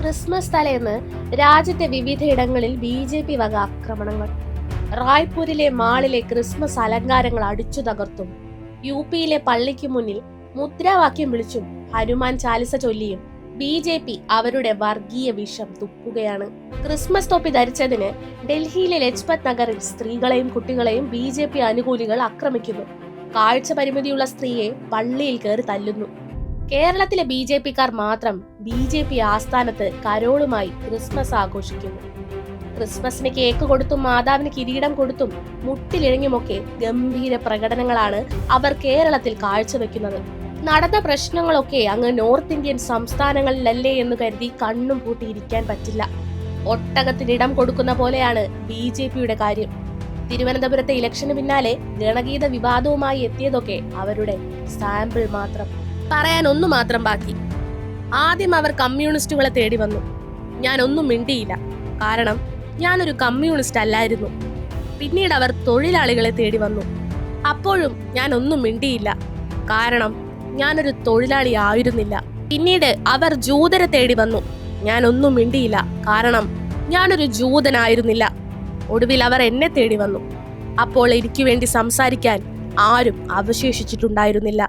Christmas തലേന്ന് രാജ്യത്തെ വിവിധയിടങ്ങളിൽ ബി.ജെ.പി. വക ആക്രമണങ്ങൾ. റായ്പൂരിലെ മാളിലെ ക്രിസ്മസ് അലങ്കാരങ്ങൾ അടിച്ചു തകർത്തും യു.പിയിലെ പള്ളിക്ക് മുന്നിൽ മുദ്രാവാക്യം വിളിച്ചും ഹനുമാൻ ചാലിസ ചൊല്ലിയും ബി.ജെ.പി. അവരുടെ വർഗീയ വിഷം തുപ്പുകയാണ്. ക്രിസ്മസ് തൊപ്പി ധരിച്ചതിന് ഡൽഹിയിലെ ലജ്പത് നഗറിൽ സ്ത്രീകളെയും കുട്ടികളെയും ബി.ജെ.പി. അനുകൂലികൾ ആക്രമിക്കുന്നു. കാഴ്ച പരിമിതിയുള്ള സ്ത്രീയെ പള്ളിയിൽ കയറി തല്ലുന്നു. കേരളത്തിലെ ബി.ജെ.പിക്കാർ മാത്രം ബി.ജെ.പി. ആസ്ഥാനത്ത് കരോളുമായി ക്രിസ്മസ് ആഘോഷിക്കുന്നു. ക്രിസ്മസിന് കേക്ക് കൊടുത്തും മാതാവിന് കിരീടം കൊടുത്തും മുട്ടിലിഴഞ്ഞുമൊക്കെ ഗംഭീര പ്രകടനങ്ങളാണ് അവർ കേരളത്തിൽ കാഴ്ചവെക്കുന്നത്. നടന്ന പ്രശ്നങ്ങളൊക്കെ അങ്ങ് നോർത്ത് ഇന്ത്യൻ സംസ്ഥാനങ്ങളിലല്ലേ എന്ന് കരുതി കണ്ണും പൂട്ടിയിരിക്കാൻ പറ്റില്ല. ഒട്ടകത്തിനിടം കൊടുക്കുന്ന പോലെയാണ് ബി.ജെ.പിയുടെ കാര്യം. തിരുവനന്തപുരത്തെ ഇലക്ഷന് പിന്നാലെ ഗണഗീത വിവാദവുമായി എത്തിയതൊക്കെ അവരുടെ സാമ്പിൾ മാത്രം. പറയാൻ ഒന്നു മാത്രം ബാക്കി. ആദ്യം അവർ കമ്മ്യൂണിസ്റ്റുകളെ തേടി വന്നു. ഞാൻ ഒന്നും മിണ്ടിയില്ല, കാരണം ഞാനൊരു കമ്മ്യൂണിസ്റ്റ് അല്ലായിരുന്നു. പിന്നീട് അവർ തൊഴിലാളികളെ തേടി വന്നു. അപ്പോഴും ഞാൻ ഒന്നും മിണ്ടിയില്ല, കാരണം ഞാനൊരു തൊഴിലാളി ആയിരുന്നില്ല. പിന്നീട് അവർ ജൂതരെ തേടി വന്നു. ഞാൻ ഒന്നും മിണ്ടിയില്ല, കാരണം ഞാനൊരു ജൂതനായിരുന്നില്ല. ഒടുവിൽ അവർ എന്നെ തേടി വന്നു. അപ്പോൾ എനിക്ക് വേണ്ടി സംസാരിക്കാൻ ആരും അവശേഷിച്ചിട്ടുണ്ടായിരുന്നില്ല.